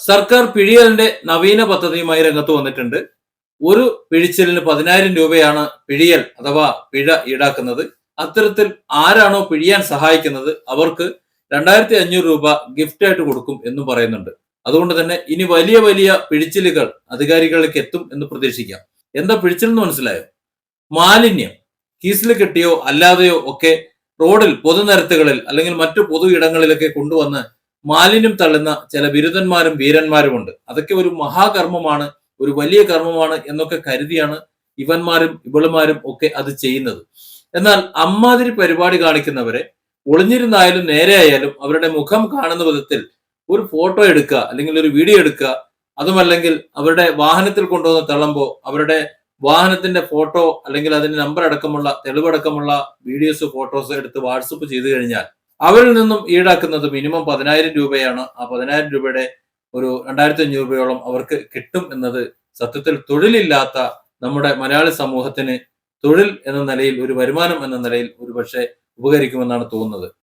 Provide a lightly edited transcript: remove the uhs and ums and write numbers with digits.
സർക്കാർ പിഴിയലിന്റെ നവീന പദ്ധതിയുമായി രംഗത്ത് വന്നിട്ടുണ്ട്. ഒരു പിഴിച്ചിലിന് 10,000 രൂപയാണ് പിഴിയൽ അഥവാ പിഴ ഈടാക്കുന്നത്. അത്തരത്തിൽ ആരാണോ പിഴിയാൻ സഹായിക്കുന്നത് അവർക്ക് 2,500 രൂപ ഗിഫ്റ്റ് ആയിട്ട് കൊടുക്കും എന്നും പറയുന്നുണ്ട്. അതുകൊണ്ട് തന്നെ ഇനി വലിയ വലിയ പിഴിച്ചിലുകൾ അധികാരികളിലേക്ക് എത്തും എന്ന് പ്രതീക്ഷിക്കാം. എന്താ പിഴിച്ചിൽ എന്ന് മനസ്സിലായോ? മാലിന്യം കീസിൽ കെട്ടിയോ അല്ലാതെയോ ഒക്കെ റോഡിൽ പൊതുനിരത്തുകളിൽ അല്ലെങ്കിൽ മറ്റു പൊതു ഇടങ്ങളിലൊക്കെ കൊണ്ടുവന്ന് മാലിന്യം തള്ളുന്ന ചില ബിരുദന്മാരും വീരന്മാരുമുണ്ട്. അതൊക്കെ ഒരു മഹാകർമ്മമാണ്, ഒരു വലിയ കർമ്മമാണ് എന്നൊക്കെ കരുതിയാണ് ഇവന്മാരും ഇവളുമാരും ഒക്കെ അത് ചെയ്യുന്നത്. എന്നാൽ അമ്മാതിരി പരിപാടി കാണിക്കുന്നവരെ ഒളിഞ്ഞിരുന്നായാലും നേരെയായാലും അവരുടെ മുഖം കാണുന്ന വിധത്തിൽ ഒരു ഫോട്ടോ എടുക്കുക അല്ലെങ്കിൽ ഒരു വീഡിയോ എടുക്കുക, അതുമല്ലെങ്കിൽ അവരുടെ വാഹനത്തിൽ കൊണ്ടുവന്ന് തള്ളുമ്പോൾ അവരുടെ വാഹനത്തിന്റെ ഫോട്ടോ അല്ലെങ്കിൽ അതിന്റെ നമ്പർ അടക്കമുള്ള തെളിവടക്കമുള്ള വീഡിയോസ് ഫോട്ടോസ് എടുത്ത് വാട്സപ്പ് ചെയ്തു കഴിഞ്ഞാൽ അവരിൽ നിന്നും ഈടാക്കുന്നത് മിനിമം 10,000 രൂപയാണ്. ആ 10,000 രൂപയുടെ ഒരു 2,500 രൂപയോളം അവർക്ക് കിട്ടും എന്നത് സത്യത്തിൽ തൊഴിലില്ലാത്ത നമ്മുടെ മലയാളി സമൂഹത്തിന് തൊഴിൽ എന്ന നിലയിൽ, ഒരു വരുമാനം എന്ന നിലയിൽ ഒരുപക്ഷെ ഉപകരിക്കുമെന്നാണ് തോന്നുന്നത്.